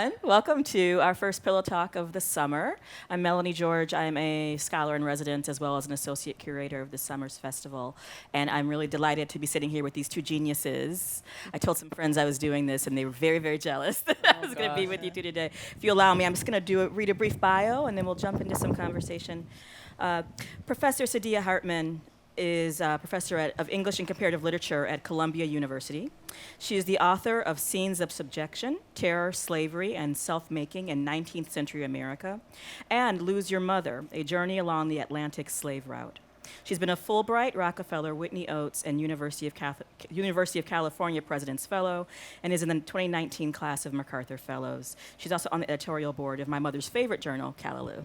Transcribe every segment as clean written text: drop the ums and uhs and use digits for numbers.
everyone. Welcome to our first Pillow Talk of the summer. I'm Melanie George. I'm a scholar in residence as well as an associate curator of the Summer's Festival. And I'm really delighted to be sitting here with these two geniuses. I told some friends I was doing this and they were very, very jealous that I was going to be with you two today. If you allow me, I'm just going to read a brief bio and then we'll jump into some conversation. Professor Saidiya Hartman is a professor of English and Comparative Literature at Columbia University. She is the author of Scenes of Subjection, Terror, Slavery, and Self-Making in 19th Century America, and Lose Your Mother, A Journey Along the Atlantic Slave Route. She's been a Fulbright, Rockefeller, Whitney Oates, and University of California President's Fellow, and is in the 2019 class of MacArthur Fellows. She's also on the editorial board of my mother's favorite journal, Callaloo.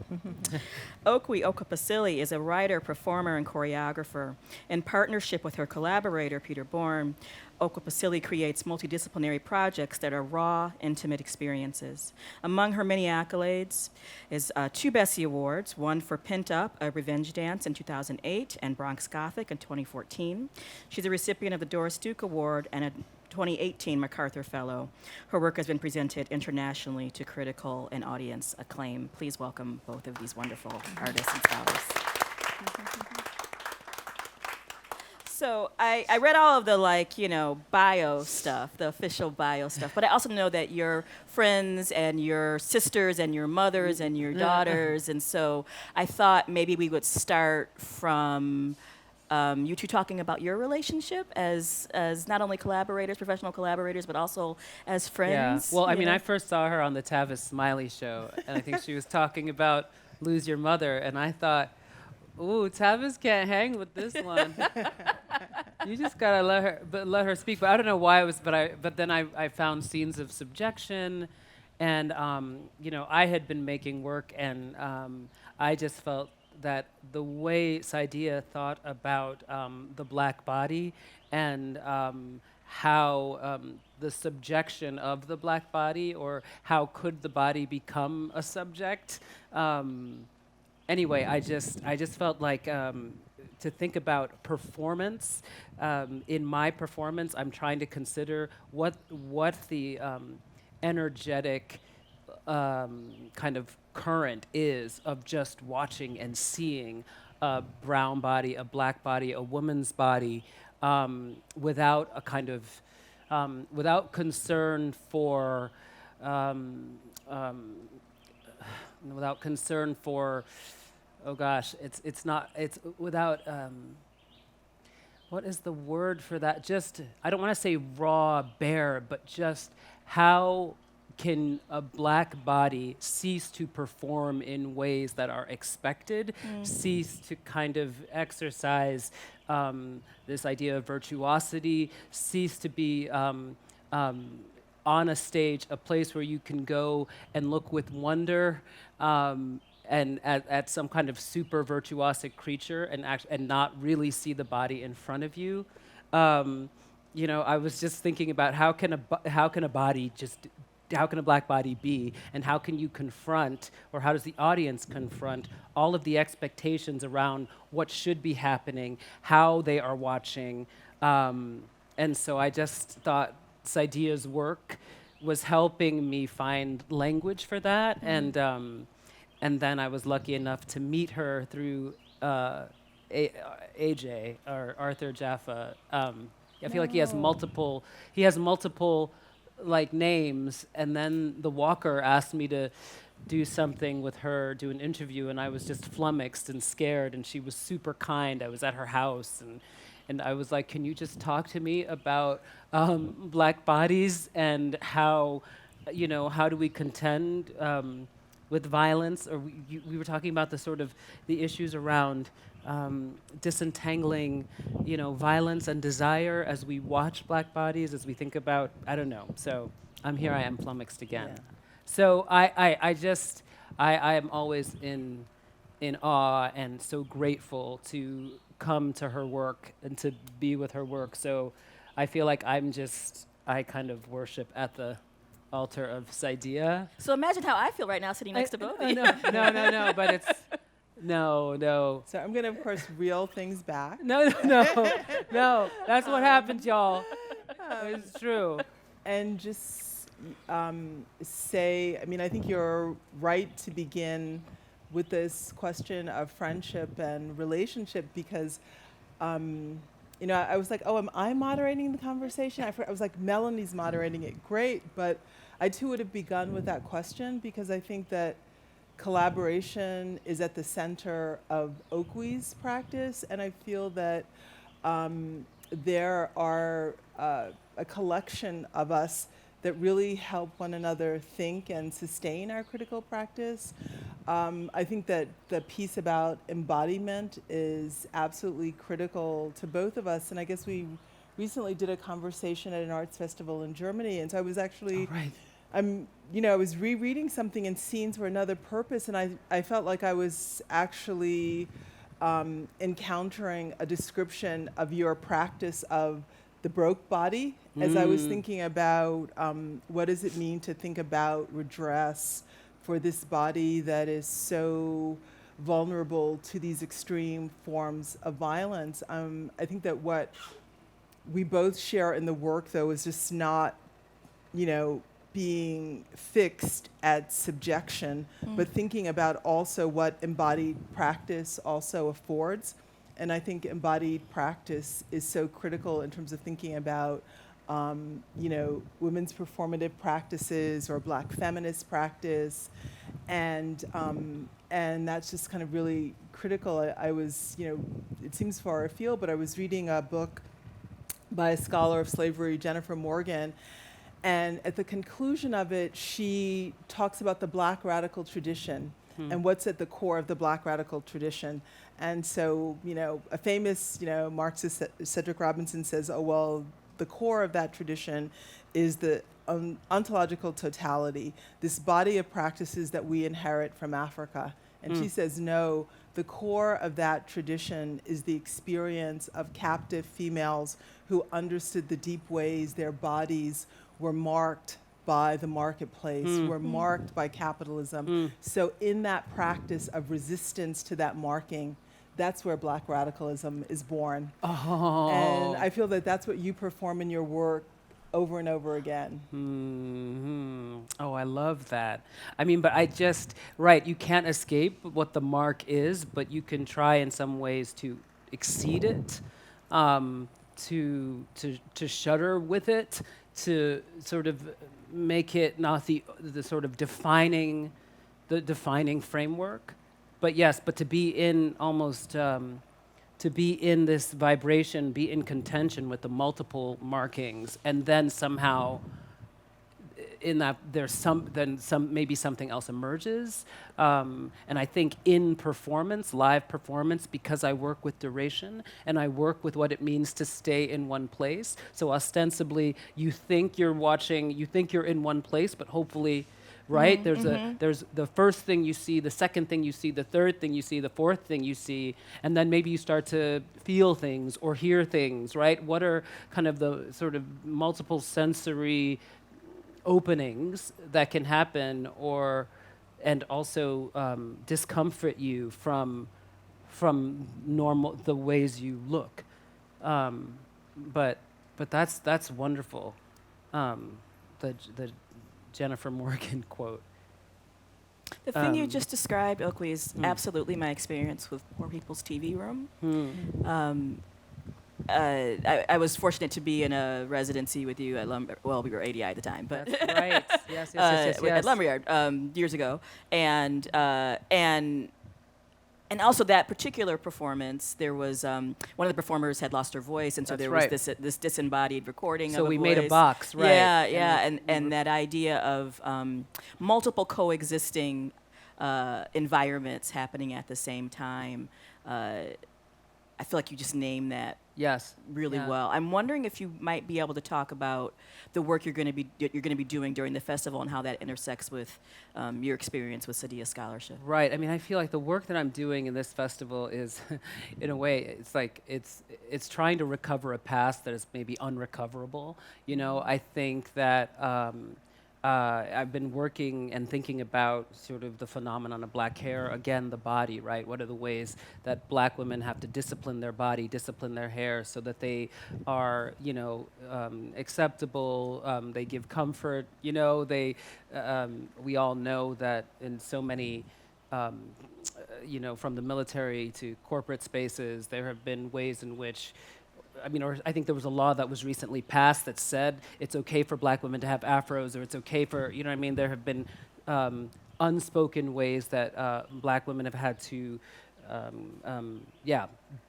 Okwui Okpokwasili is a writer, performer, and choreographer. In partnership with her collaborator, Peter Bourne, Okpokwasili creates multidisciplinary projects that are raw, intimate experiences. Among her many accolades is 2 Bessie Awards, one for Pent Up, a revenge dance in 2008, and Bronx Gothic in 2014. She's a recipient of the Doris Duke Award and a 2018 MacArthur Fellow. Her work has been presented internationally to critical and audience acclaim. Please welcome both of these wonderful artists and scholars. So I read all of the bio stuff, the official bio stuff, but I also know that you're friends and your sisters and your mothers and your daughters, and so I thought maybe we would start from you two talking about your relationship as not only collaborators, professional collaborators, but also as friends. Yeah. Well, I mean, I first saw her on the Tavis Smiley show, and I think she was talking about Lose Your Mother, and I thought, ooh, Tavis can't hang with this one. You just gotta let her speak. But I don't know why it was. But then I found Scenes of Subjection, and I had been making work, and I just felt that the way Saidiya thought about the black body and how the subjection of the black body, or how could the body become a subject. Anyway, I just felt like to think about performance. In my performance, I'm trying to consider what the energetic kind of current is of just watching and seeing a brown body, a black body, a woman's body, without a kind of without concern for without concern for, oh gosh, it's without, what is the word for that? Just, I don't want to say raw, bare, but just how can a black body cease to perform in ways that are expected, cease to kind of exercise this idea of virtuosity, cease to be on a stage, a place where you can go and look with wonder and at some kind of super virtuosic creature and not really see the body in front of you. I was just thinking about how can a black body be, and how can you confront, or how does the audience confront all of the expectations around what should be happening, how they are watching. And so I just thought Saidiya's work was helping me find language for that, and then I was lucky enough to meet her through AJ, or Arthur Jaffa. I feel like he has multiple like names, and then the Walker asked me to do something with her, do an interview, and I was just flummoxed and scared, and she was super kind. I was at her house, and I was like, can you just talk to me about black bodies and how do we contend with violence? Or we were talking about the issues around disentangling, violence and desire as we watch black bodies, as we think about, I don't know. So here I am flummoxed again. Yeah. So I am always in awe and so grateful to come to her work and to be with her work. So I feel like I kind of worship at the altar of Saidiya. So imagine how I feel right now sitting next to both of you. No, but it's, no. So I'm going to, of course, reel things back. No. That's what happens, y'all. It's true. And just say, I mean, I think you're right to begin with this question of friendship and relationship because, I was like, oh, am I moderating the conversation? I was like, Melanie's moderating it, great. But I too would have begun with that question because I think that collaboration is at the center of Okwi's practice, and I feel that there are a collection of us that really help one another think and sustain our critical practice. I think that the piece about embodiment is absolutely critical to both of us, and I guess we recently did a conversation at an arts festival in Germany, and so I was actually I was rereading something in Scenes for Another Purpose, and I felt like I was actually encountering a description of your practice of the broke body as I was thinking about what does it mean to think about redress for this body that is so vulnerable to these extreme forms of violence. I think that what we both share in the work, though, is just not, being fixed at subjection, but thinking about also what embodied practice also affords. And I think embodied practice is so critical in terms of thinking about, women's performative practices or Black feminist practice, and that's just kind of really critical. I was, it seems far afield, but I was reading a book by a scholar of slavery, Jennifer Morgan. And at the conclusion of it, she talks about the Black radical tradition and what's at the core of the Black radical tradition. And so, a famous, Marxist, Cedric Robinson, says, oh, well, the core of that tradition is the ontological totality, this body of practices that we inherit from Africa. And she says, no, the core of that tradition is the experience of captive females who understood the deep ways their bodies were marked by the marketplace, were marked by capitalism. So in that practice of resistance to that marking, that's where Black radicalism is born. Oh. And I feel that that's what you perform in your work over and over again. Oh, I love that. I mean, but right, you can't escape what the mark is, but you can try in some ways to exceed it, to shudder with it, to sort of make it not the sort of defining framework, but yes, but to be in almost to be in this vibration, be in contention with the multiple markings, and then somehow in that there's maybe something else emerges. And I think in performance, live performance, because I work with duration and I work with what it means to stay in one place. So ostensibly, you think you're in one place, but hopefully, right? There's the first thing you see, the second thing you see, the third thing you see, the fourth thing you see, and then maybe you start to feel things or hear things, right? What are kind of the sort of multiple sensory openings that can happen, and also discomfort you from normal the ways you look, but that's wonderful. The Jennifer Morgan quote. The thing you just described, Okwui, is absolutely my experience with Poor People's TV Room. I was fortunate to be in a residency with you at well, we were ADI at the time, but That's right. Yes. at Lumberyard years ago, and also that particular performance, there was one of the performers had lost her voice, and so That's there right. was this disembodied recording. So of a we voice. made a box, right? Yeah, and that idea of multiple coexisting environments happening at the same time. I feel like you just named that Yes. really well. I'm wondering if you might be able to talk about the work you're going to be doing during the festival and how that intersects with your experience with Saidiya scholarship. Right. I mean, I feel like the work that I'm doing in this festival is, in a way, it's like it's trying to recover a past that is maybe unrecoverable. I think that I've been working and thinking about sort of the phenomenon of black hair, again, the body, right? What are the ways that black women have to discipline their body, discipline their hair so that they are, acceptable, they give comfort, we all know that in so many, from the military to corporate spaces, there have been ways in which I think there was a law that was recently passed that said it's okay for black women to have afros, or it's okay for, there have been unspoken ways that black women have had to,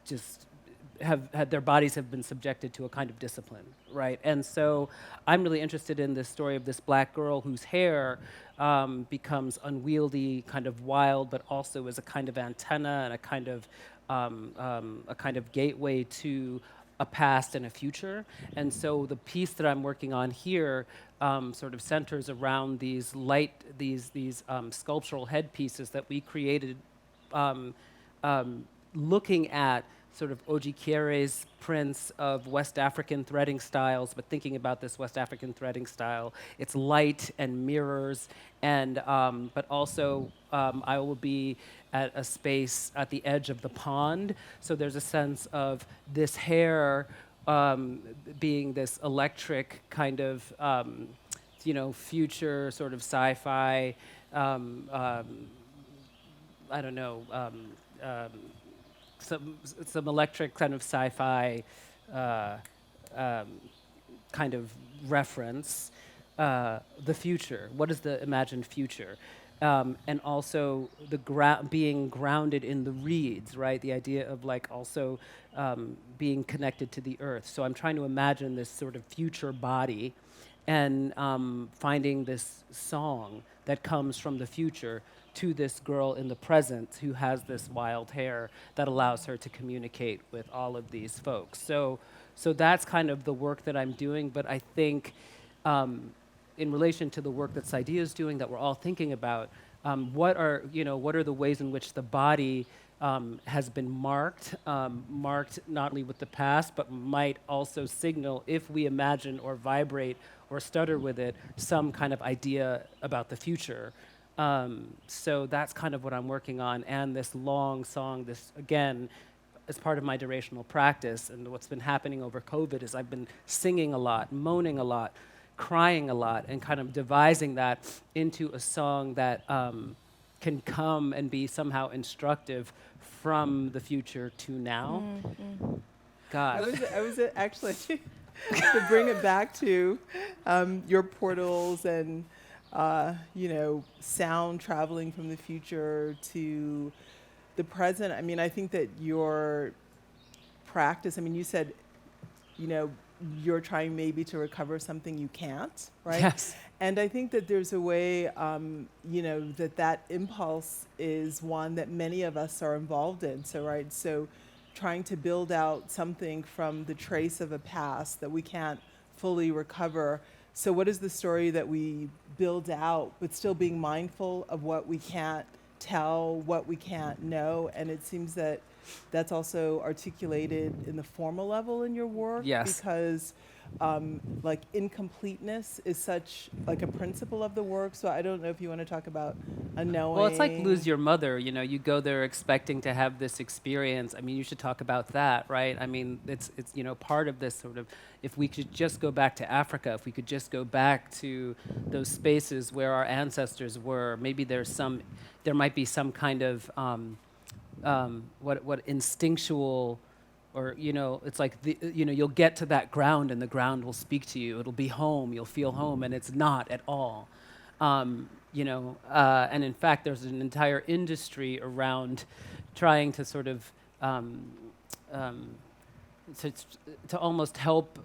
just have had their bodies have been subjected to a kind of discipline, right? And so I'm really interested in this story of this black girl whose hair becomes unwieldy, kind of wild, but also is a kind of antenna and a kind of gateway to a past and a future. And so the piece that I'm working on here sort of centers around these sculptural headpieces that we created looking at sort of Ojikiere's prints of West African threading styles, but thinking about this West African threading style, it's light and mirrors, and but also I will be at a space at the edge of the pond, so there's a sense of this hair being this electric kind of future sort of sci-fi, I don't know, some electric kind of sci-fi kind of reference, the future. What is the imagined future? And also the being grounded in the reeds, right? The idea of also being connected to the earth. So I'm trying to imagine this sort of future body and finding this song that comes from the future to this girl in the present who has this wild hair that allows her to communicate with all of these folks. So that's kind of the work that I'm doing, but I think in relation to the work that Saidiya is doing, that we're all thinking about, what are the ways in which the body has been marked not only with the past, but might also signal, if we imagine or vibrate or stutter with it, some kind of idea about the future. So that's kind of what I'm working on, and this long song, this, again, as part of my durational practice, and what's been happening over COVID is I've been singing a lot, moaning a lot, crying a lot, and kind of devising that into a song that can come and be somehow instructive from the future to now. Mm-hmm. God. I was actually, to bring it back to your portals and sound traveling from the future to the present. I mean, I think that your practice, you said, you're trying maybe to recover something you can't, right? Yes. And I think that there's a way, that impulse is one that many of us are involved in. So, right, so trying to build out something from the trace of a past that we can't fully recover. So what is the story that we build out, but still being mindful of what we can't tell, what we can't know? And it seems that that's also articulated in the formal level in your work. Yes. Because incompleteness is such a principle of the work. So I don't know if you want to talk about a knowing. Well, it's like Lose Your Mother. You go there expecting to have this experience. You should talk about that, right? It's part of this sort of, if we could just go back to Africa, if we could just go back to those spaces where our ancestors were, maybe there might be some kind of what instinctual, or it's like you'll get to that ground and the ground will speak to you. It'll be home. You'll feel home, and it's not at all. And in fact, there's an entire industry around trying to sort of to almost help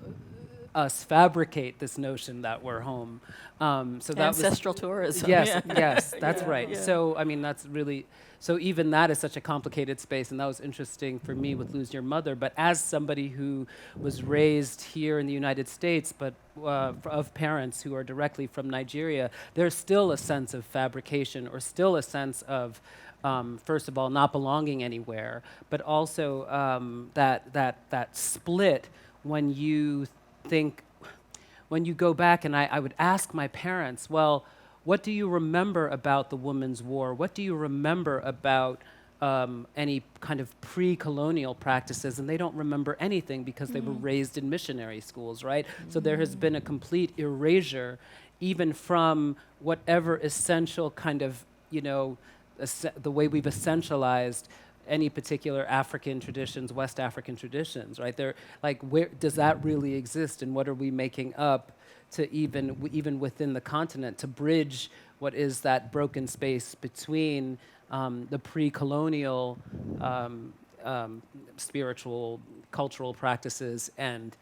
us fabricate this notion that we're home. So that ancestral tourism. Yes, yes, that's right. Yeah. So that's really. So even that is such a complicated space, and that was interesting for me with Lose Your Mother. But as somebody who was raised here in the United States, but of parents who are directly from Nigeria, there's still a sense of fabrication, or still a sense of, first of all, not belonging anywhere, but also that split when you think, when you go back, and I would ask my parents, well, what do you remember about the Women's War? What do you remember about any kind of pre-colonial practices? And they don't remember anything because they were raised in missionary schools, right? So there has been a complete erasure, even from whatever essential kind of, the way we've essentialized any particular African traditions, West African traditions, right? They're like, where does that really exist, and what are we making up to even within the continent to bridge what is that broken space between the pre-colonial spiritual, cultural practices and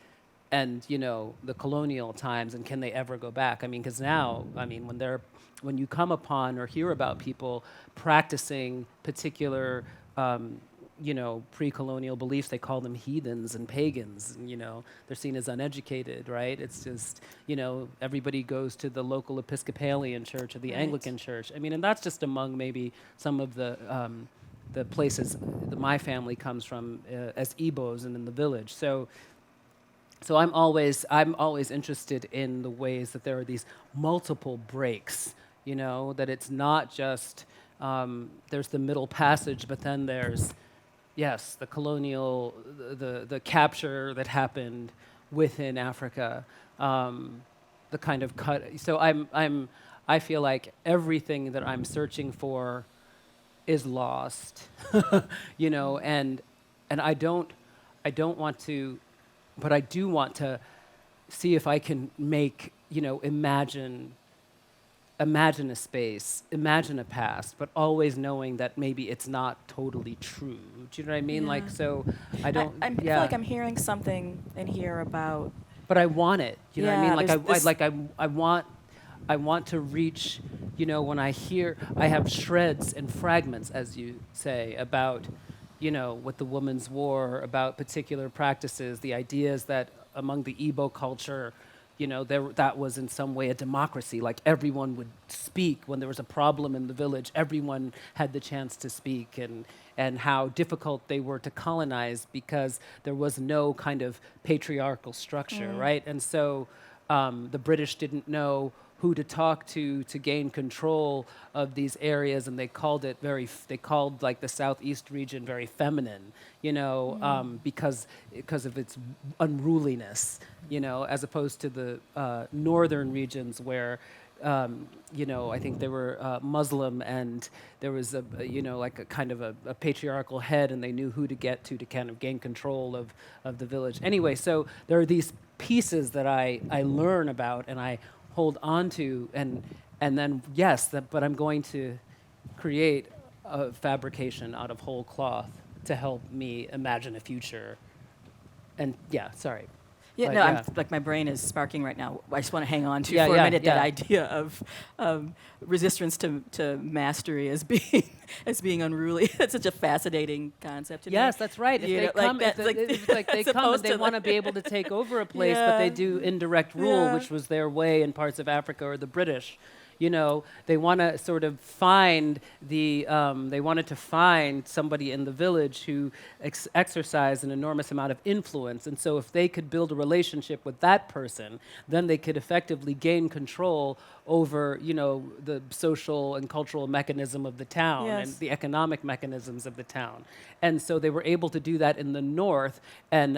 the colonial times, and can they ever go back? I mean, because now, when you come upon or hear about people practicing particular pre-colonial beliefs, they call them heathens and pagans, and they're seen as uneducated, right? It's just, everybody goes to the local Episcopalian church or the Anglican church. I mean, and that's just among maybe some of the places that my family comes from as Igbos and in the village. So I'm always interested in the ways that there are these multiple breaks, that it's not just there's the Middle Passage, but then there's, yes, the colonial, the capture that happened within Africa, the kind of cut. So I feel like everything that I'm searching for is lost, and I don't want to, but I do want to see if I can make, imagine a space, imagine a past, but always knowing that maybe it's not totally true. Do you know what I mean? Yeah. Like, so I don't. I feel like I'm hearing something in here about. But I want it. You know what I mean? Yeah, I want to reach. When I have shreds and fragments, as you say, about, with the Women's War, about particular practices, the ideas that among the Igbo culture, that was in some way a democracy. Like, everyone would speak when there was a problem in the village. Everyone had the chance to speak, and how difficult they were to colonize because there was no kind of patriarchal structure, right? And so the British didn't know who to talk to gain control of these areas, and they called like the southeast region very feminine, because of its unruliness, as opposed to the northern regions where, I think they were Muslim, and there was like a kind of a patriarchal head, and they knew who to get to kind of gain control of the village. Anyway, so there are these pieces that I learn about and I hold on to, and then but I'm going to create a fabrication out of whole cloth to help me imagine a future. And sorry. Yeah, But no, I'm like, my brain is sparking right now. I just want to hang on to for a minute that idea of resistance to mastery as being unruly. That's such a fascinating concept to me. Yes, that's right. If You they know, come, like that- it's like they come and they want to be able to take over a place, but they do indirect rule, which was their way in parts of Africa, or the British. They want to sort of find they wanted to find somebody in the village who exercised an enormous amount of influence. And so if they could build a relationship with that person, then they could effectively gain control over, the social and cultural mechanism of the town and the economic mechanisms of the town. And so they were able to do that in the north, and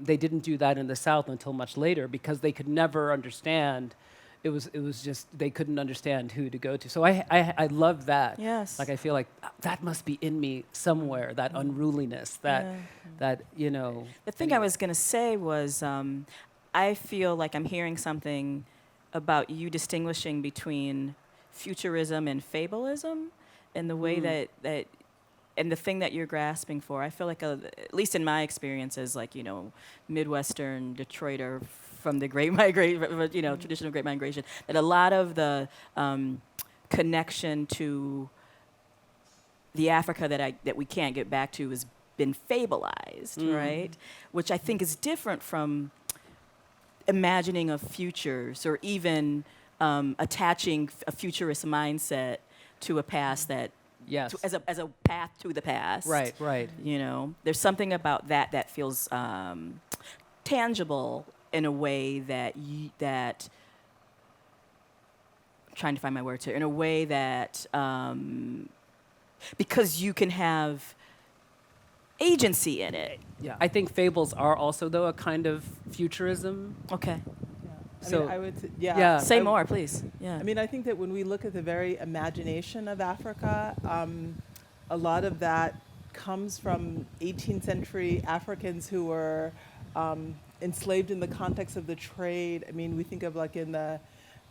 they didn't do that in the south until much later, because they could never understand. It was just, they couldn't understand who to go to. So I love that. Yes. Like, I feel like that must be in me somewhere, that unruliness, that. The thing I was going to say was, I feel like I'm hearing something about you distinguishing between futurism and fabulism, and the way that and the thing that you're grasping for. I feel like, at least in my experiences, like, Midwestern Detroiter from the Great Migration, traditional Great Migration, that a lot of the connection to the Africa that we can't get back to has been fableized, right? Which I think is different from imagining of futures, or even attaching a futurist mindset to a past that as a path to the past. Right. There's something about that feels tangible in a way that trying to find my words here, in a way that because you can have agency in it. Yeah, I think fables are also, though, a kind of futurism. Okay. Yeah. So- I would Yeah. Say I- more, please. Yeah. I mean, I think that when we look at the very imagination of Africa, a lot of that comes from 18th century Africans who were enslaved in the context of the trade. I mean, we think of like in the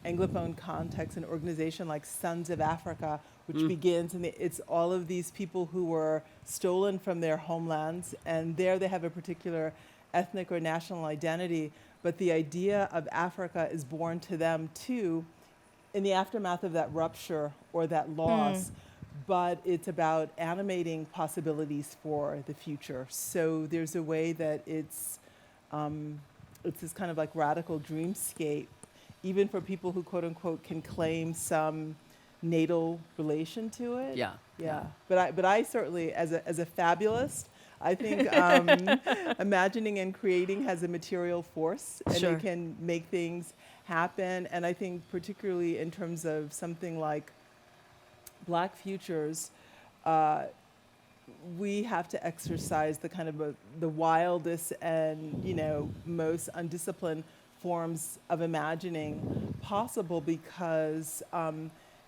Anglophone context, an organization like Sons of Africa, which begins, and it's all of these people who were stolen from their homelands, and there they have a particular ethnic or national identity, but the idea of Africa is born to them too in the aftermath of that rupture or that loss, but it's about animating possibilities for the future. So there's a way that it's this kind of like radical dreamscape, even for people who quote unquote can claim some natal relation to it. Yeah. Yeah. But I certainly, as a fabulist, I think imagining and creating has a material force, and Sure. it can make things happen. And I think particularly in terms of something like Black futures, we have to exercise the kind of the wildest and most undisciplined forms of imagining possible, because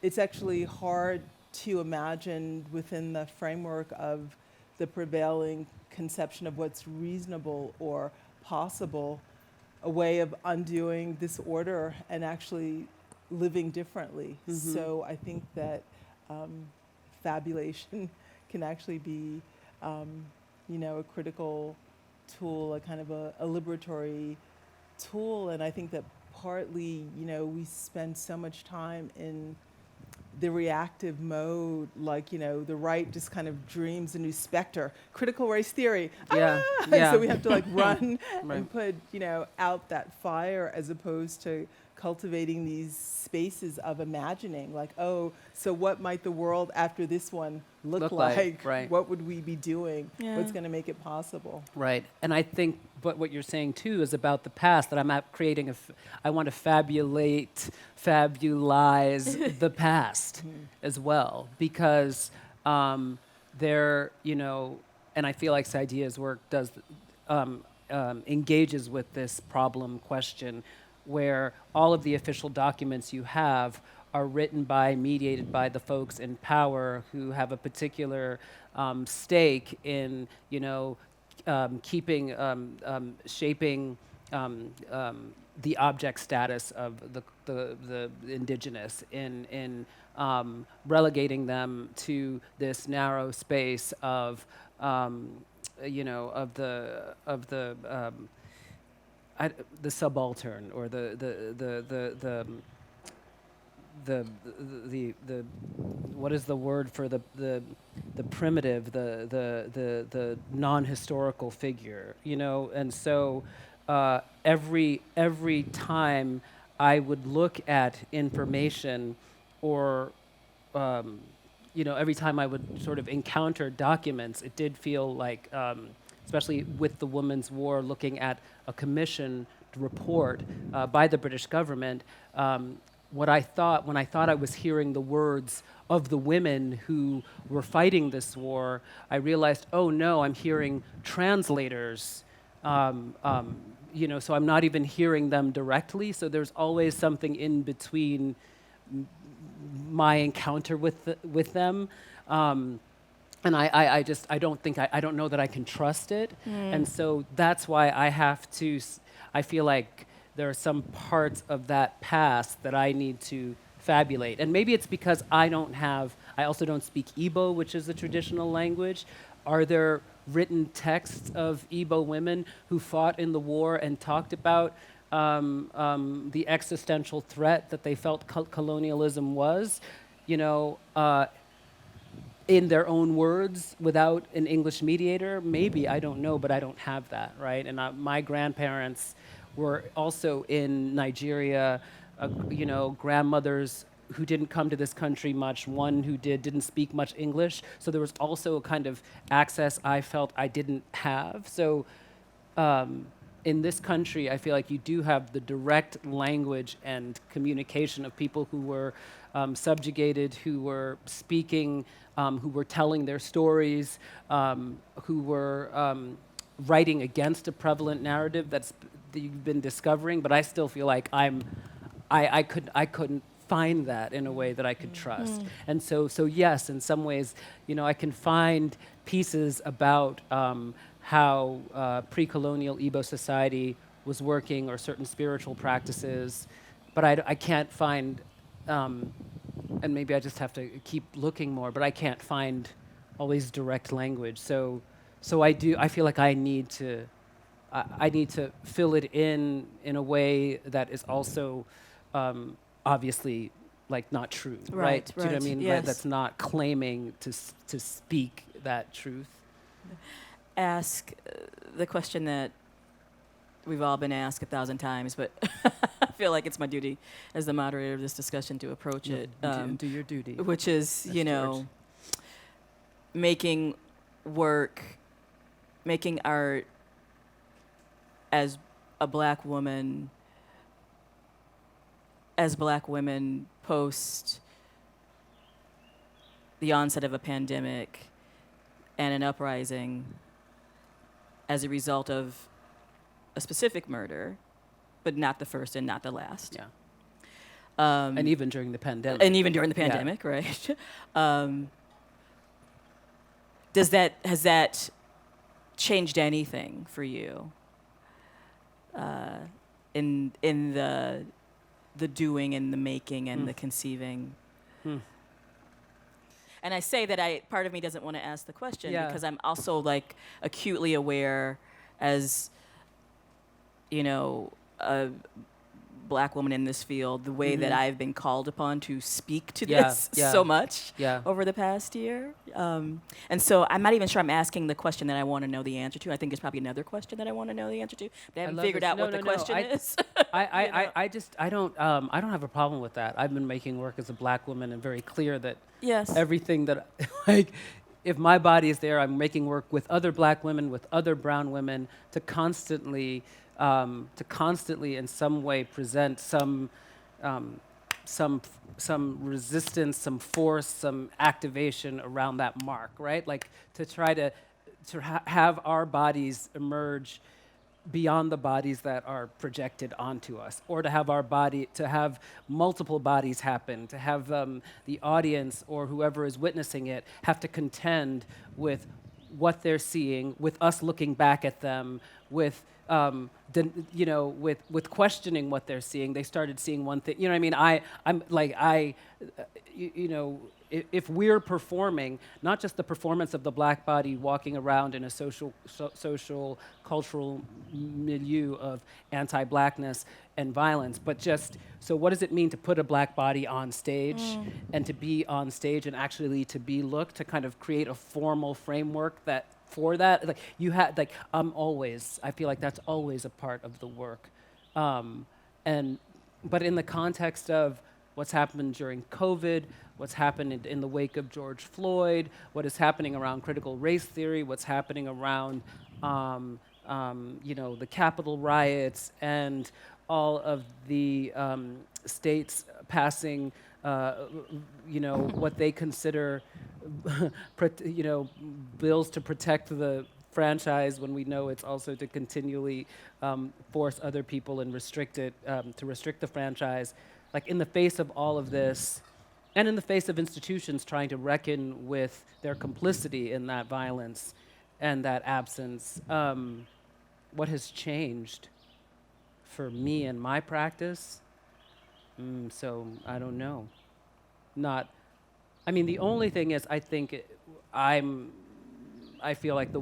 it's actually hard to imagine within the framework of the prevailing conception of what's reasonable or possible, a way of undoing this order and actually living differently. So I think that fabulation can actually be, a critical tool, a kind of a liberatory tool. And I think that partly, we spend so much time in the reactive mode, like, the right just kind of dreams a new specter, critical race theory. Yeah, And yeah. so we have to like run Right. and put, out that fire, as opposed to cultivating these spaces of imagining, like, oh, so what might the world after this one look like? right. What would we be doing? Yeah. What's going to make it possible? Right, and I think what you're saying too is about the past, that I'm creating I want to fabulize the past as well, because there, and I feel like Saidiya's work does engages with this problem question, where all of the official documents you have are written by, mediated by the folks in power who have a particular stake in, keeping, shaping the object status of the indigenous, in relegating them to this narrow space of, the subaltern, or the what is the word for the primitive, the non-historical figure, and so every time I would look at information, or every time I would sort of encounter documents, it did feel like, especially with the Women's War, looking at a commissioned report by the British government, when I thought I was hearing the words of the women who were fighting this war, I realized, oh no, I'm hearing translators, so I'm not even hearing them directly, so there's always something in between my encounter with them. And I don't know that I can trust it. And so that's why I feel like there are some parts of that past that I need to fabulate. And maybe it's because I also don't speak Igbo, which is the traditional language. Are there written texts of Igbo women who fought in the war and talked about the existential threat that they felt colonialism was, in their own words, without an English mediator? Maybe, I don't know, but I don't have that, right? And my grandparents were also in Nigeria, grandmothers who didn't come to this country much, one who didn't speak much English, so there was also a kind of access I felt I didn't have. So in this country, I feel like you do have the direct language and communication of people who were subjugated, who were speaking, who were telling their stories, who were writing against a prevalent narrative that you've been discovering. But I still feel like I couldn't find that in a way that I could trust. And so yes, in some ways, I can find pieces about how pre-colonial Igbo society was working, or certain spiritual practices, but I can't find, and maybe I just have to keep looking more, but I can't find always direct language. So I feel like I need to fill it in a way that is also obviously like not true, right? Do you know what I mean? Yes. Right, that's not claiming to speak that truth. Ask the question that we've all been asked 1,000 times, but I feel like it's my duty as the moderator of this discussion to approach it. Do your duty. Which is, That's George. making art as Black women post the onset of a pandemic and an uprising as a result of a specific murder, but not the first and not the last. Yeah. And even during the pandemic. And even during the pandemic, right? Has that changed anything for you in the doing and the making and the conceiving? And I say that part of me doesn't want to ask the question because I'm also like acutely aware as, a Black woman in this field, the way that I've been called upon to speak to this so much over the past year. And so I'm not even sure I'm asking the question that I want to know the answer to. I think there's probably another question that I want to know the answer to. But I haven't figured out what the question is. I don't have a problem with that. I've been making work as a Black woman and very clear that everything that, if my body is there, I'm making work with other Black women, with other brown women, to constantly in some way present some resistance, some force, some activation around that mark, right? Like to try to have our bodies emerge beyond the bodies that are projected onto us, or to have multiple bodies happen, to have the audience or whoever is witnessing it have to contend with what they're seeing, with us looking back at them, with with questioning what they're seeing. They started seeing one thing. You know what I mean? If we're performing, not just the performance of the Black body walking around in a social, cultural milieu of anti-Blackness and violence, but just, so what does it mean to put a Black body on stage and to be on stage and actually to be looked, to kind of create a formal framework for that? Like I feel like that's always a part of the work. But in the context of what's happened during COVID, what's happened in the wake of George Floyd, what is happening around critical race theory, what's happening around the Capitol riots, and all of the states passing what they consider bills to protect the franchise, when we know it's also to continually force other people and restrict it, to restrict the franchise. Like, in the face of all of this, and in the face of institutions trying to reckon with their complicity in that violence and that absence, what has changed for me and my practice? So I don't know. The only thing is, I think I feel like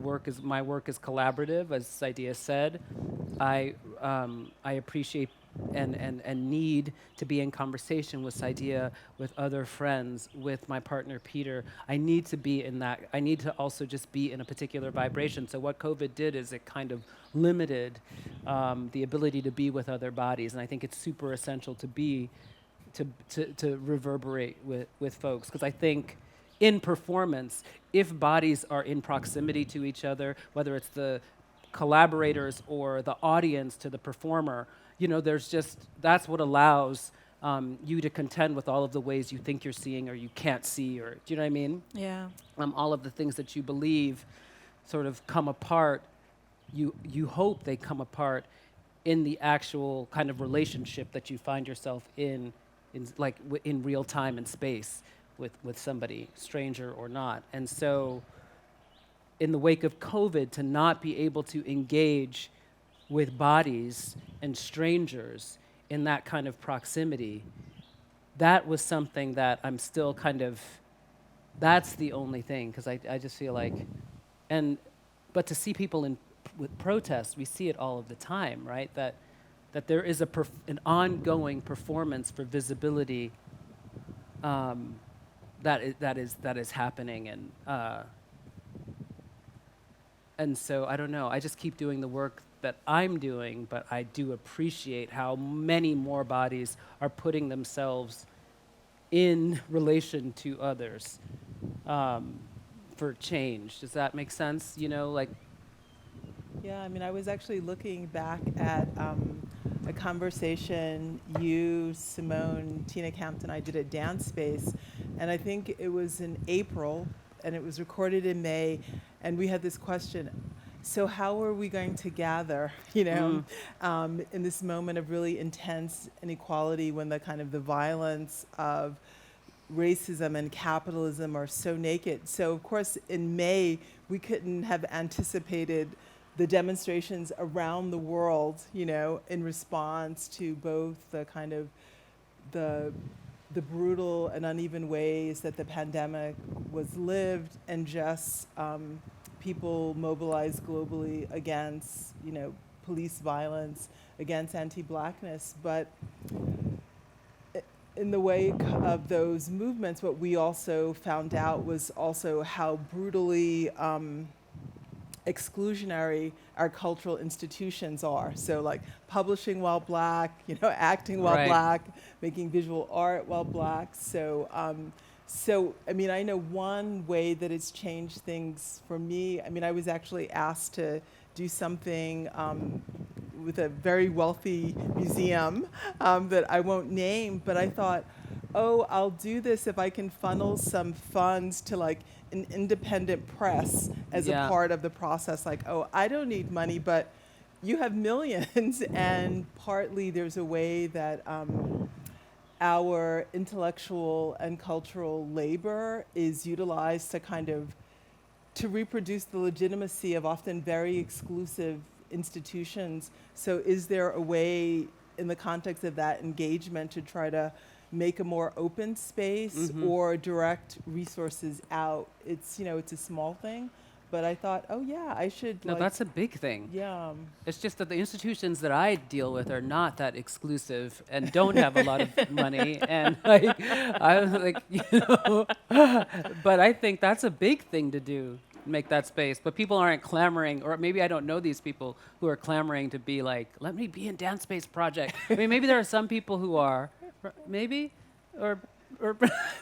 my work is collaborative, as Saidiya said. I appreciate and need to be in conversation with Saidiya, with other friends, with my partner Peter. I need to be in that. I need to also just be in a particular vibration. So what COVID did is it kind of limited the ability to be with other bodies, and I think it's super essential to reverberate with folks, because I think in performance, if bodies are in proximity to each other, whether it's the collaborators or the audience to the performer. That's what allows you to contend with all of the ways you think you're seeing or you can't see, or do you know what I mean? Yeah. All of the things that you believe sort of come apart. You hope they come apart in the actual kind of relationship that you find yourself in real time and space with somebody, stranger or not. And so in the wake of COVID, to not be able to engage with bodies and strangers in that kind of proximity, that was something that I'm still kind of, that's the only thing, because I just feel like, but to see people with protests, we see it all of the time, right? That there is an ongoing performance for visibility that is happening, and so I don't know. I just keep doing the work that I'm doing, but I do appreciate how many more bodies are putting themselves in relation to others for change. Does that make sense? Yeah, I mean, I was actually looking back at a conversation you, Simone, Tina Campt, and I did at Dance Space, and I think it was in April, and it was recorded in May, and we had this question: so how are we going to gather, in this moment of really intense inequality, when the kind of the violence of racism and capitalism are so naked? So of course in May we couldn't have anticipated the demonstrations around the world, in response to both the kind of the brutal and uneven ways that the pandemic was lived, and just people mobilized globally against, police violence, against anti-Blackness. But in the wake of those movements, what we also found out was also how brutally exclusionary our cultural institutions are. So like publishing while Black, acting while Right. Black, making visual art while Black. So, I mean, I know one way that it's changed things for me. I mean, I was actually asked to do something with a very wealthy museum that I won't name, but I thought, oh, I'll do this if I can funnel some funds to like an independent press as a part of the process. Like, oh, I don't need money, but you have millions. And partly there's a way that our intellectual and cultural labor is utilized to kind of to reproduce the legitimacy of often very exclusive institutions. So is there a way in the context of that engagement to try to make a more open space or direct resources out? It's, it's a small thing, but I thought, oh yeah, I should. No, that's a big thing. Yeah. It's just that the institutions that I deal with are not that exclusive and don't have a lot of money, and I was like, but I think that's a big thing to do, make that space. But people aren't clamoring, or maybe I don't know these people who are clamoring to be like, let me be in Dance Space Project. I mean, maybe there are some people who are, maybe, or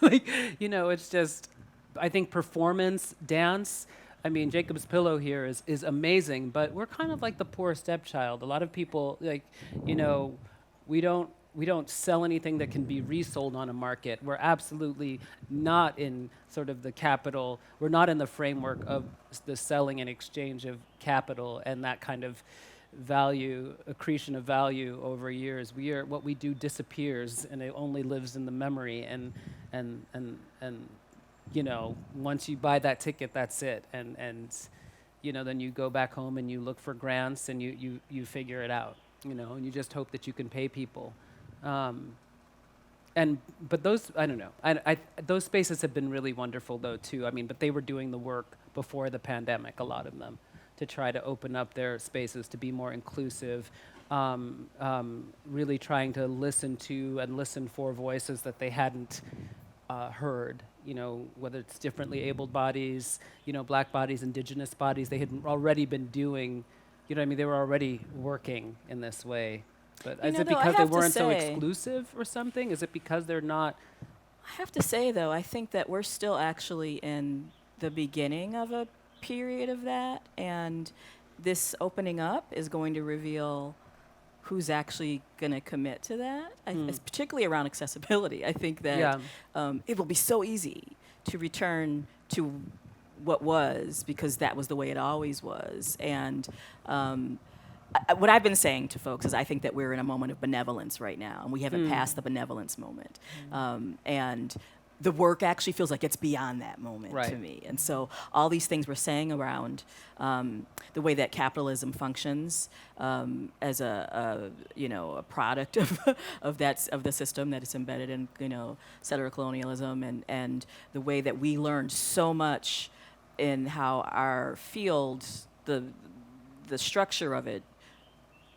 it's just, I think performance, dance. I mean, Jacob's Pillow here is amazing, but we're kind of like the poor stepchild. A lot of people, we don't sell anything that can be resold on a market. We're absolutely not in sort of the capital. We're not in the framework of the selling and exchange of capital and that kind of value, accretion of value over years. What we do disappears, and it only lives in the memory. And once you buy that ticket, that's it. And then you go back home and you look for grants and you figure it out. And you just hope that you can pay people. But those, I don't know. Those spaces have been really wonderful though too. I mean, but they were doing the work before the pandemic, a lot of them, to try to open up their spaces to be more inclusive, really trying to listen to and listen for voices that they hadn't heard, whether it's differently abled bodies, Black bodies, indigenous bodies. They had already been doing, they were already working in this way. But is it because they weren't so exclusive or something? Is it because they're not? I have to say, though, I think that we're still actually in the beginning of a period of that. And this opening up is going to reveal who's actually going to commit to that, it's particularly around accessibility. I think that it will be so easy to return to what was, because that was the way it always was. And what I've been saying to folks is I think that we're in a moment of benevolence right now, and we haven't passed the benevolence moment. And the work actually feels like it's beyond that moment to me. And so all these things we're saying around the way that capitalism functions as a product of the system that is embedded in settler colonialism, and the way that we learned so much in how our field, the structure of it,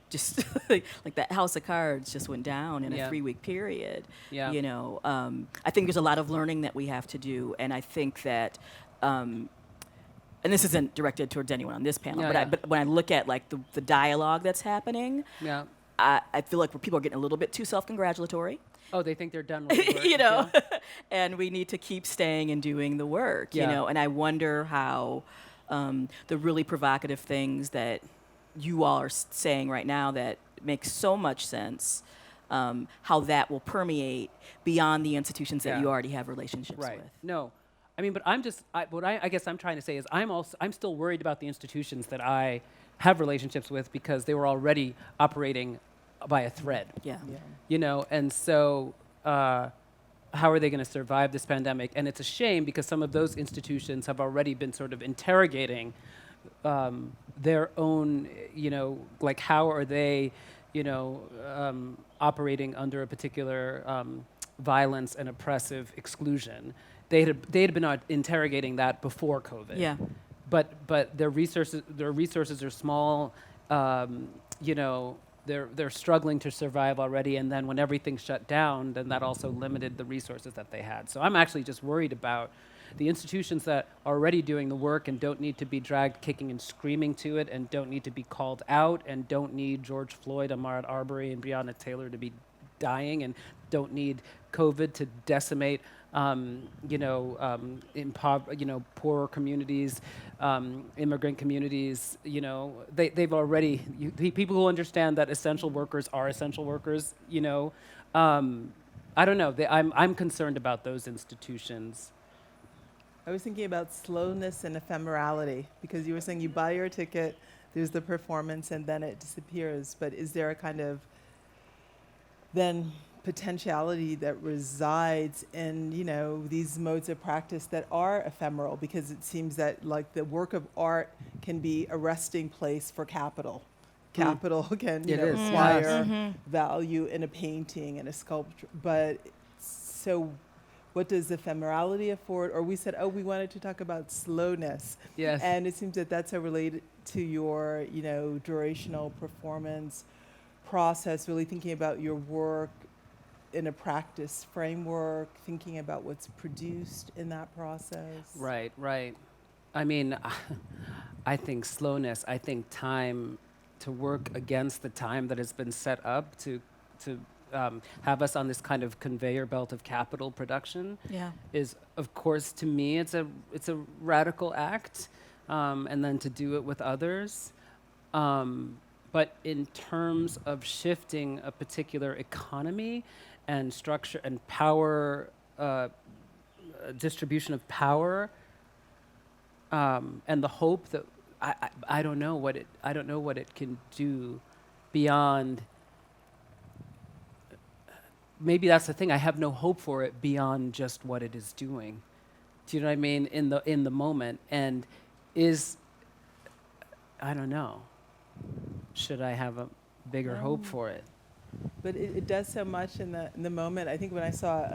just like that house of cards just went down in a 3-week period. I think there's a lot of learning that we have to do, and I think that, and this isn't directed towards anyone on this panel, but when I look at like the dialogue that's happening, I feel like people are getting a little bit too self-congratulatory. Oh, they think they're done with the work. And we need to keep staying and doing the work, and I wonder how the really provocative things that you all are saying right now that makes so much sense, how that will permeate beyond the institutions that you already have relationships with. No, I mean, but I guess I'm trying to say is I'm still worried about the institutions that I have relationships with, because they were already operating by a thread. And so how are they going to survive this pandemic? And it's a shame, because some of those institutions have already been sort of interrogating their own, like how are they, operating under a particular violence and oppressive exclusion. They had been interrogating that before COVID. But their resources are small. They're struggling to survive already, and then when everything shut down, then that also limited the resources that they had. So I'm actually just worried about the institutions that are already doing the work and don't need to be dragged kicking and screaming to it, and don't need to be called out, and don't need George Floyd, Ahmaud Arbery, and Breonna Taylor to be dying, and don't need COVID to decimate poorer communities, immigrant communities. They've already, people who understand that essential workers are essential workers. I don't know. I'm concerned about those institutions. I was thinking about slowness and ephemerality, because you were saying you buy your ticket, there's the performance, and then it disappears. But is there a kind of then potentiality that resides in these modes of practice that are ephemeral? Because it seems that like the work of art can be a resting place for capital. Capital can acquire value in a painting and a sculpture. But so what does ephemerality afford? Or we said, we wanted to talk about slowness. Yes. And it seems that that's related to your, durational performance process, really thinking about your work in a practice framework, thinking about what's produced in that process. Right. I mean, I think slowness, I think time to work against the time that has been set up to have us on this kind of conveyor belt of capital production is, of course, to me, it's a radical act, and then to do it with others. But in terms of shifting a particular economy and structure and power, distribution of power, and the hope that I don't know what it can do beyond. Maybe that's the thing. I have no hope for it beyond just what it is doing. Do you know what I mean? In the moment, and I don't know. Should I have a bigger hope for it? But it does so much in the moment. I think when I saw,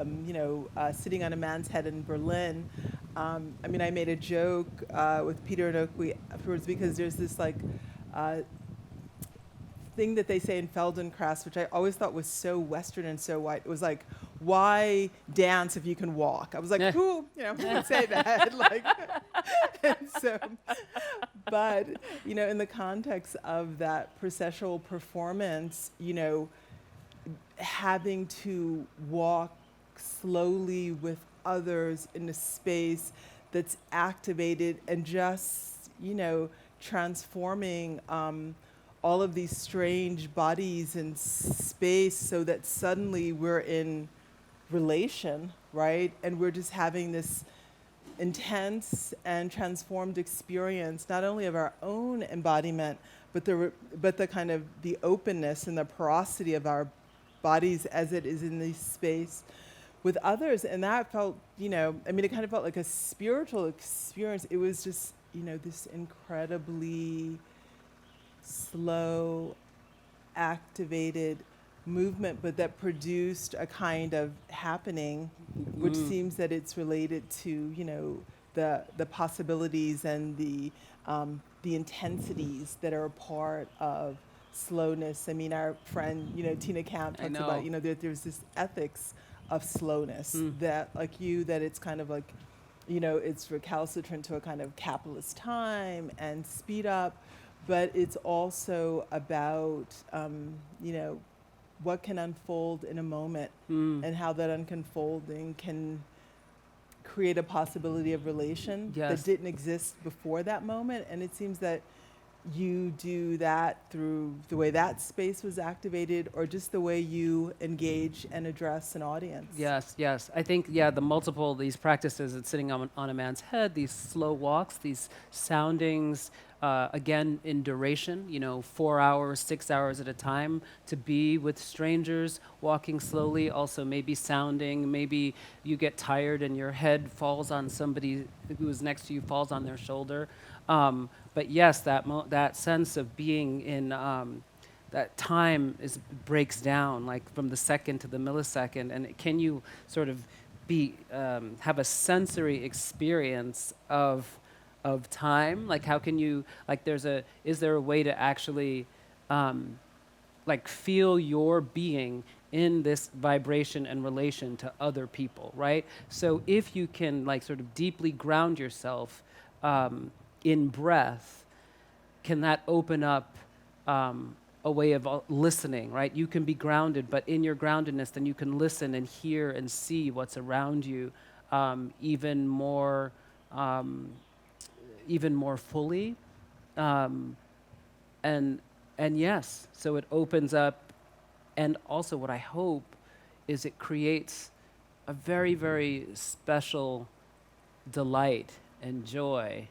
Sitting on a Man's Head in Berlin, I made a joke with Peter and Okwui afterwards, because there's this thing that they say in Feldenkrais, which I always thought was so Western and so white. It was like, why dance if you can walk? I was like, who would say that? And so, but, in the context of that processual performance, having to walk slowly with others in a space that's activated, and just, transforming all of these strange bodies in space so that suddenly we're in relation, right? And we're just having this intense and transformed experience, not only of our own embodiment, but the kind of the openness and the porosity of our bodies as it is in this space with others. And that felt, you know, I mean, it kind of felt like a spiritual experience. It was just, you know, this incredibly slow, activated movement, but that produced a kind of happening, which seems that it's related to, you know, the possibilities and the intensities that are a part of slowness. I mean, our friend, you know, Tina Camp talks about, you know, there's this ethics of slowness that, like you, that it's kind of like, you know, it's recalcitrant to a kind of capitalist time and speed up, but it's also about, you know, what can unfold in a moment and how that unfolding can create a possibility of relation that didn't exist before that moment. And it seems that you do that through the way that space was activated or just the way you engage and address an audience. Yes, yes. I think, yeah, the multiple, these practices, it's sitting on a man's head, these slow walks, these soundings, again, in duration, you know, 4 hours, 6 hours at a time, to be with strangers, walking slowly, also maybe sounding, maybe you get tired and your head falls on somebody who is next to you, falls on their shoulder. But yes, that sense of being in that time breaks down, like from the second to the millisecond. And can you sort of have a sensory experience of time? Like, how can you, like, is there a way to actually like feel your being in this vibration and relation to other people, right? So if you can like sort of deeply ground yourself in breath, can that open up a way of listening, right? You can be grounded, but in your groundedness, then you can listen and hear and see what's around you even more fully. And yes, so it opens up, and also what I hope is it creates a very, very special delight and joy,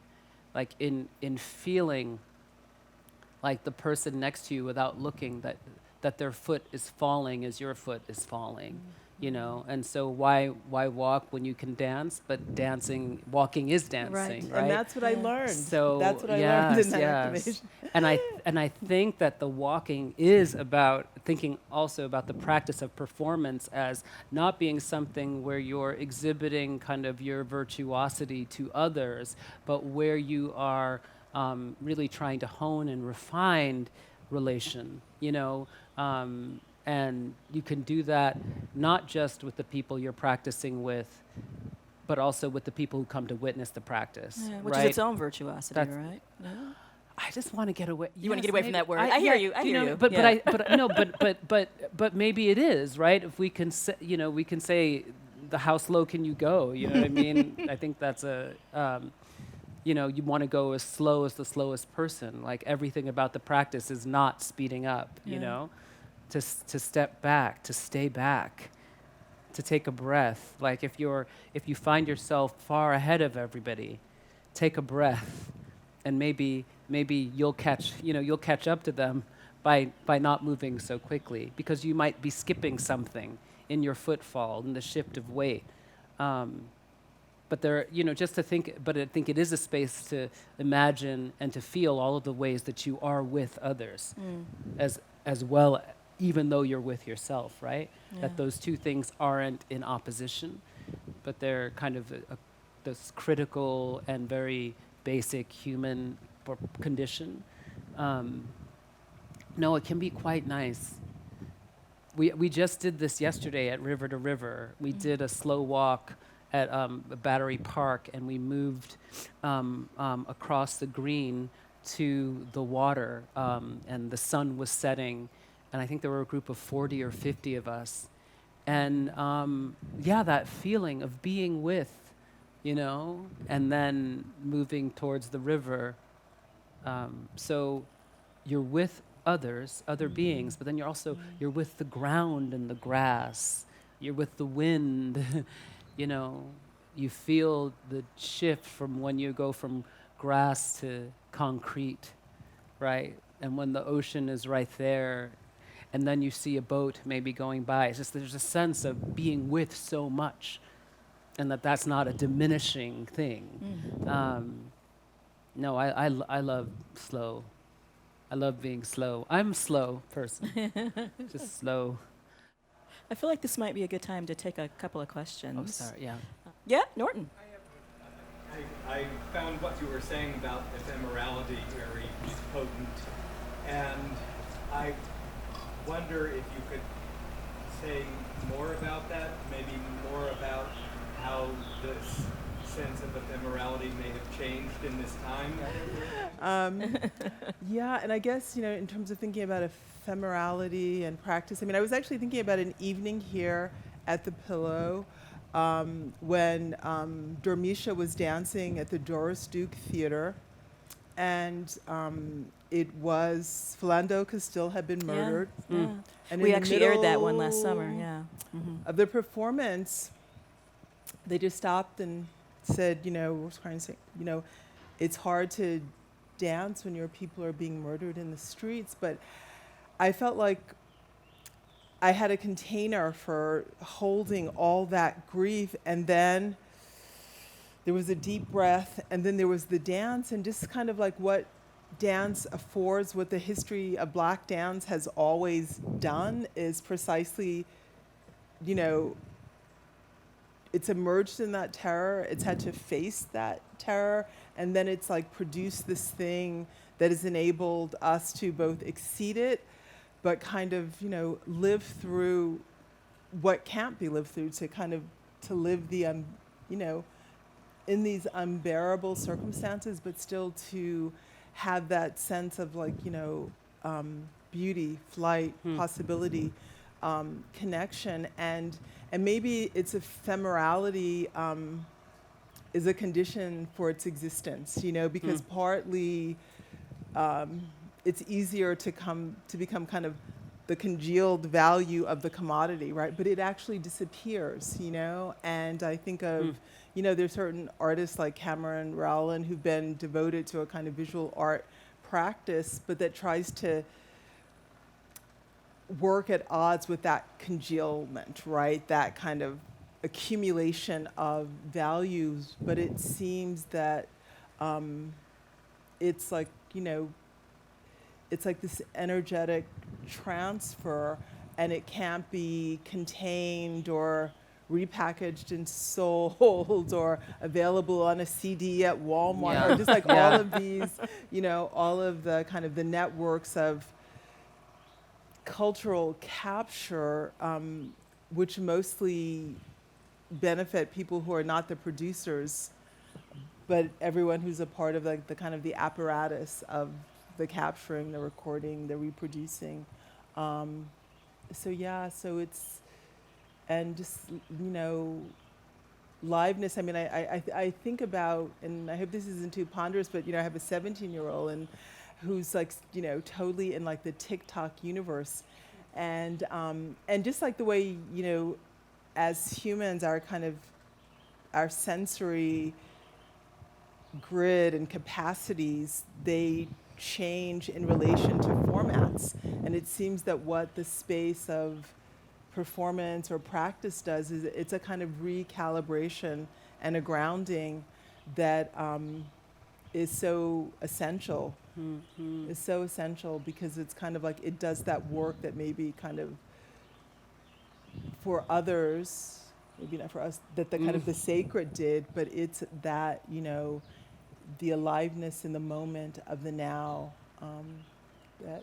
like in feeling like the person next to you without looking, that their foot is falling as your foot is falling, you know? And so why walk when you can dance? But walking is dancing, right? And that's what I learned. So that's what I learned in that activation. And I think that the walking is about thinking also about the practice of performance as not being something where you're exhibiting kind of your virtuosity to others, but where you are really trying to hone and refine relation, you know, and you can do that not just with the people you're practicing with, but also with the people who come to witness the practice. Yeah, which right? is its own virtuosity, right? Yeah. I just want to get away. You want to get away from that word. I hear you. I hear you. But maybe it is, right? If we can say, you know, we can say, the how slow can you go? You know what I mean? I think that's you know, you want to go as slow as the slowest person. Like everything about the practice is not speeding up, you know? To step back, to stay back, to take a breath. Like if you find yourself far ahead of everybody, take a breath, and maybe you'll catch up to them by not moving so quickly, because you might be skipping something in your footfall, in the shift of weight. But there, you know, just to think, but I think it is a space to imagine and to feel all of the ways that you are with others, as well, even though you're with yourself, right? Yeah. That those two things aren't in opposition, but they're kind of this critical and very basic human condition. No, it can be quite nice. We just did this yesterday at River to River. We did a slow walk at Battery Park, and we moved across the green to the water, and the sun was setting, and I think there were a group of 40 or 50 of us. And yeah, that feeling of being with, you know, and then moving towards the river, So you're with others, other beings, but then you're with the ground and the grass. You're with the wind. You know, you feel the shift from when you go from grass to concrete, right? And when the ocean is right there, and then you see a boat maybe going by. It's just there's a sense of being with so much, and that's not a diminishing thing. No, I love slow. I love being slow. I'm a slow person, just slow. I feel like this might be a good time to take a couple of questions. Oh, sorry, yeah. Yeah, Norton. I found what you were saying about ephemerality very potent, and I wonder if you could say more about that, maybe more about how this sense of ephemerality may have changed in this time. Yeah, and I guess, in terms of thinking about ephemerality and practice, I was actually thinking about an evening here at the Pillow when Dormisha was dancing at the Doris Duke Theater, and it was Philando Castile had been murdered. Yeah. And We in the actually aired that one middle last summer, yeah. of the performance, they just stopped and said, was trying to say, it's hard to dance when your people are being murdered in the streets, but I felt like I had a container for holding all that grief, and then there was a deep breath, and then there was the dance, and just kind of like what dance affords, what the history of Black dance has always done is precisely, it's emerged in that terror, it's had to face that terror, and then it's like produced this thing that has enabled us to both exceed it, but kind of, live through what can't be lived through, to live the, in these unbearable circumstances, but still to have that sense of beauty, flight, possibility, connection, and maybe its ephemerality is a condition for its existence, because partly it's easier to become kind of the congealed value of the commodity, right? But it actually disappears, and I think of, there's certain artists like Cameron Rowland who've been devoted to a kind of visual art practice, but that tries to work at odds with that congealment, right? That kind of accumulation of values, but it seems that it's like, it's like this energetic transfer, and it can't be contained or repackaged and sold or available on a CD at Walmart, or just like all of these, all of the kind of the networks of cultural capture, which mostly benefit people who are not the producers, but everyone who's a part of the kind of the apparatus of the capturing, the recording, the reproducing. So it's, and just, liveness. I think about, and I hope this isn't too ponderous, but, I have a 17-year-old and who's totally in the TikTok universe. And just like the way, as humans, our sensory grid and capacities, they change in relation to formats. And it seems that what the space of performance or practice does is it's a kind of recalibration and a grounding that is so essential. Is so essential because it's kind of like it does that work that maybe kind of for others, maybe not for us, that the kind of the sacred did, but it's that, the aliveness in the moment of the now. That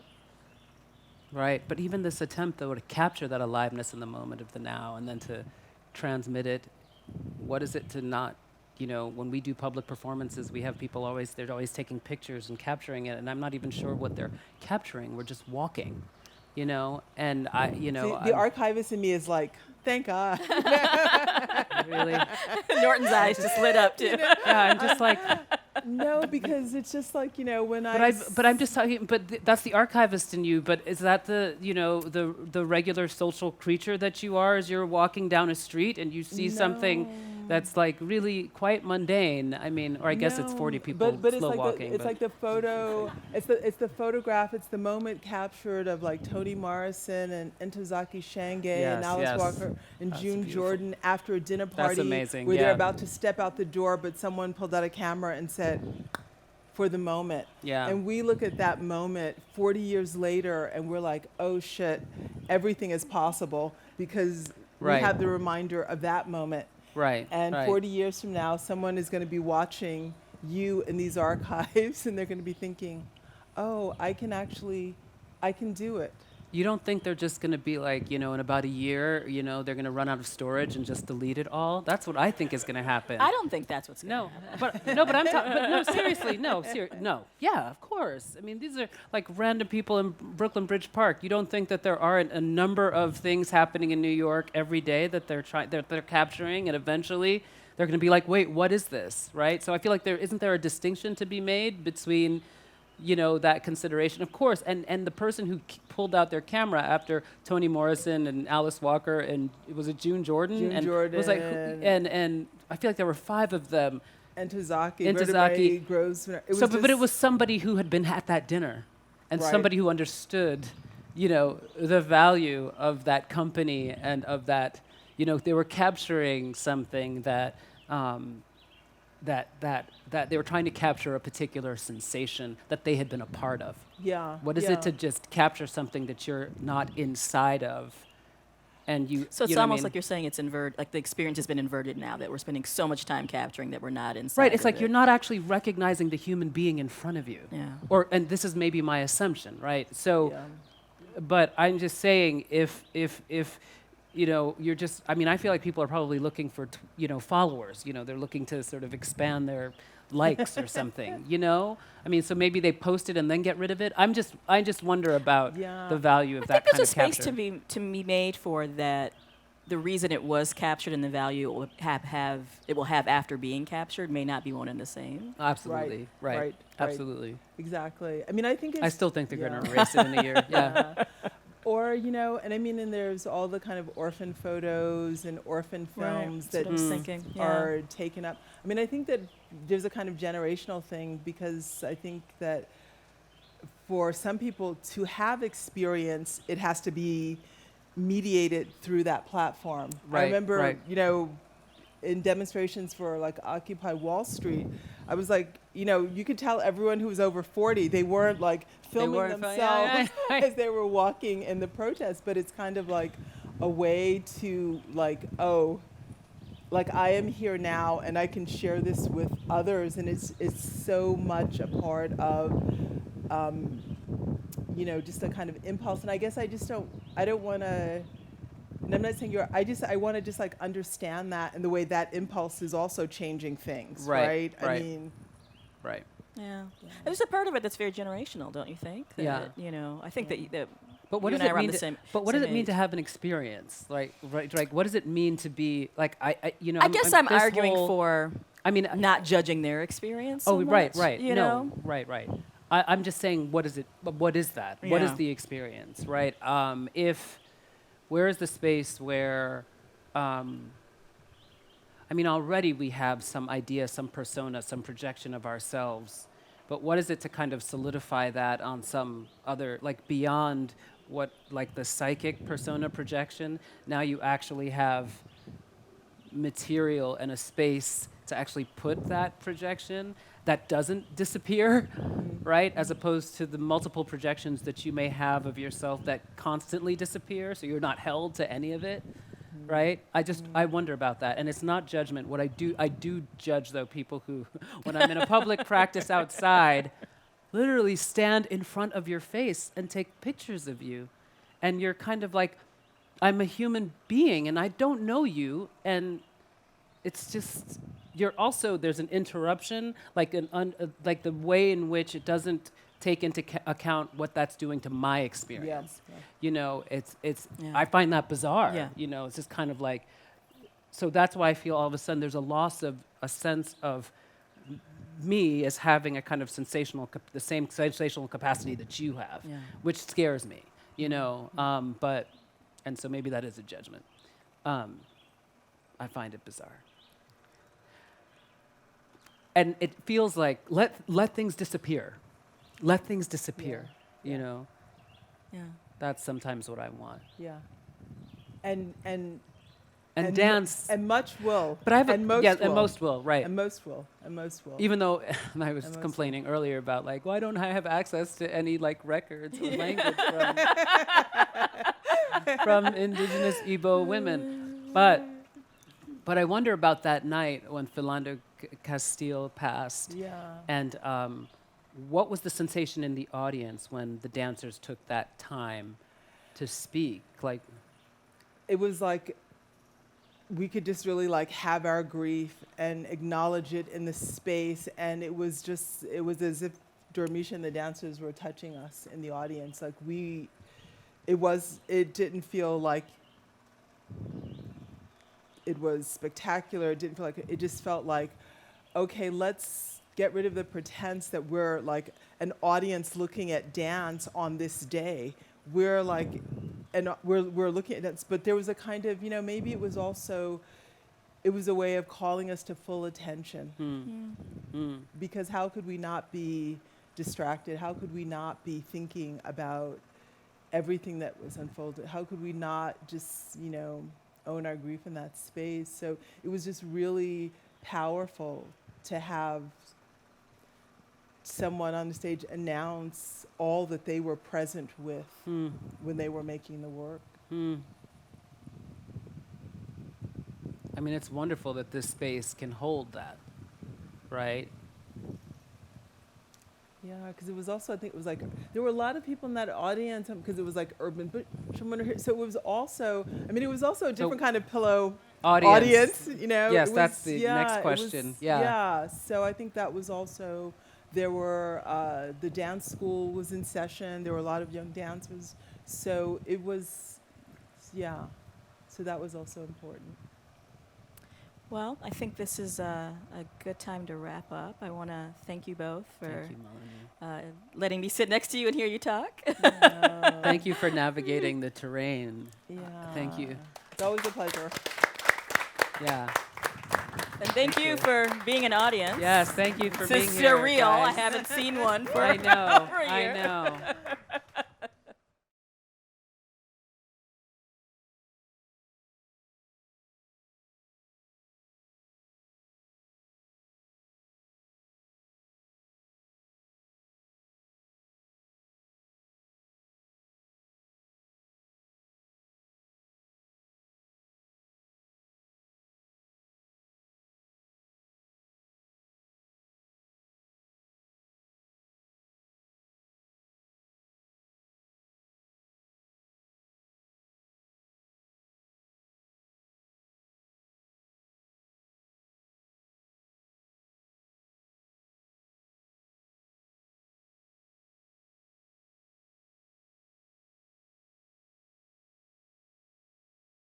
Right, but even this attempt, though, to capture that aliveness in the moment of the now and then to transmit it, what is it to not, when we do public performances, we have people they're always taking pictures and capturing it, and I'm not even sure what they're capturing. We're just walking, and I, See, the archivist in me is like, thank God. really, Norton's eyes just lit up too. yeah, I'm just like, No, because it's just like, when But I'm just talking. But that's the archivist in you. But is that the the regular social creature that you are? As you're walking down a street and you see something that's like really quite mundane. I mean, or I guess it's 40 people but slow it's like walking. it's like the photo. It's the photograph. It's the moment captured of like Toni Morrison and Ntozake Shange and Yes, Alice yes. Walker and That's June beautiful. Jordan after a dinner party. amazing, Where yeah. they're about to step out the door, but someone pulled out a camera and said, "For the moment." Yeah. And we look at that moment 40 years later, and we're like, "Oh shit, everything is possible," because Right. we have the reminder of that moment. Right. And right. 40 years from now, someone is going to be watching you in these archives, and they're going to be thinking, "Oh, I can do it." You don't think they're just going to be like, in about a year, they're going to run out of storage and just delete it all? That's what I think is going to happen. I don't think that's what's going No, to happen. but I'm talking. But no, seriously, no. Yeah, of course. I mean, these are like random people in Brooklyn Bridge Park. You don't think that there aren't a number of things happening in New York every day that they're capturing, and eventually they're going to be like, wait, what is this, right? So I feel like isn't there a distinction to be made between that consideration, of course, and the person who pulled out their camera after Toni Morrison and Alice Walker and was it June Jordan? June and Jordan. It was like, and I feel like there were 5 of them. Ntozake, Ntozake. vertebrae, Grosvenor. But it was somebody who had been at that dinner, and Right. somebody who understood, the value of that company and of that, they were capturing something that. That they were trying to capture a particular sensation that they had been a part of. Yeah. What is yeah. it to just capture something that you're not inside of, and you? So it's you know what I almost mean? like you're saying it's inverted, like the experience has been inverted now, that we're spending so much time capturing that we're not inside. Right. It's of like it. you're not actually recognizing the human being in front of you. Yeah. And this is maybe my assumption, right? So, Yeah. but I'm just saying, if you're just, I mean, I feel like people are probably looking for, followers. They're looking to sort of expand their likes or something. I mean, so maybe they post it and then get rid of it. I just wonder about Yeah. the value of I that think kind there's of a space capture. to be made for that. The reason it was captured and the value it will have after being captured may not be one and the same. Absolutely. Right. right. Absolutely. Exactly. I mean, I think it's... I still think they're going yeah. to erase it in a year. Yeah. Or, and I mean, and there's all the kind of orphan photos and orphan films That's what I was that thinking. Yeah. are taken up. I mean, I think that there's a kind of generational thing, because I think that for some people to have experience, it has to be mediated through that platform. Right, I remember, right. In demonstrations for like Occupy Wall Street, I was like, you could tell everyone who was over 40, they weren't like filming weren't themselves yeah. as they were walking in the protest, but it's kind of like a way to like, oh, like I am here now and I can share this with others, and it's so much a part of just a kind of impulse. And I guess I don't want to, and I'm not saying I want to just like understand that and the way that impulse is also changing things, right? I mean, Right. Yeah. There's a part of it that's very generational, don't you think? Yeah. I think that But what you does and I it are around mean? the same- But what same does it mean age. to have an experience? Like, right? Like, what does it mean to be like? I guess I'm this arguing whole- for I mean, not judging their experience. oh, so right, much, right. You No, know? right. I'm just saying, what is it? What is that? What is Yeah. the experience, right? Where is the space where? I mean, already we have some idea, some persona, some projection of ourselves. But what is it to kind of solidify that on some other, like beyond what, like the psychic persona projection? Now you actually have material and a space to actually put that projection that doesn't disappear, right? As opposed to the multiple projections that you may have of yourself that constantly disappear, so you're not held to any of it. Right? I wonder about that. And it's not judgment. What I do judge, though, people who, when I'm in a public practice outside, literally stand in front of your face and take pictures of you. And you're kind of like, I'm a human being and I don't know you. And it's just, there's an interruption, like like the way in which it doesn't take into account what that's doing to my experience. Yeah. It's Yeah. I find that bizarre. Yeah. It's just kind of like, so that's why I feel all of a sudden there's a loss of a sense of me as having a kind of the same sensational capacity that you have, Yeah. which scares me, you know. And so maybe that is a judgment. I find it bizarre. And it feels like let things disappear. Let things disappear, you know. Yeah. That's sometimes what I want. Yeah. And dance. And much will. But I have and most will. and most will, right. And most will. And most will. Even though I was most complaining earlier about like, why don't I have access to any like records or language from indigenous Igbo women? But I wonder about that night when Philando Castile passed. Yeah. And what was the sensation in the audience when the dancers took that time to speak? Like, it was like we could just really like have our grief and acknowledge it in the space, and it was as if Dormisha and the dancers were touching us in the audience. Like it didn't feel like it was spectacular. It didn't feel like it just felt like, okay, let's get rid of the pretense that we're like an audience looking at dance on this day. We're like, and we're looking at dance, but there was a kind of, you know, maybe it was a way of calling us to full attention. Because how could we not be distracted? How could we not be thinking about everything that was unfolded? How could we not just, you know, own our grief in that space? So it was just really powerful to have someone on the stage announce all that they were present with when they were making the work. I mean, it's wonderful that this space can hold that, right? Yeah, because it was also, I think it was like, there were a lot of people in that audience because it was like urban, but so it was also, I mean, it was also a different kind of pillow audience, you know? Yes, it was, that's the next question. Yeah, so I think that was also, there were, the dance school was in session, there were a lot of young dancers, so it was, so that was also important. Well, I think this is a good time to wrap up. I want to thank you both for Thank you, Melanie. letting me sit next to you and hear you talk. Thank you for navigating the terrain. Yeah. Thank you. It's always a pleasure. Yeah. And thank you for being an audience. Yes, thank you for being This is here, surreal. I guys. haven't seen one for I know. over a I year. know.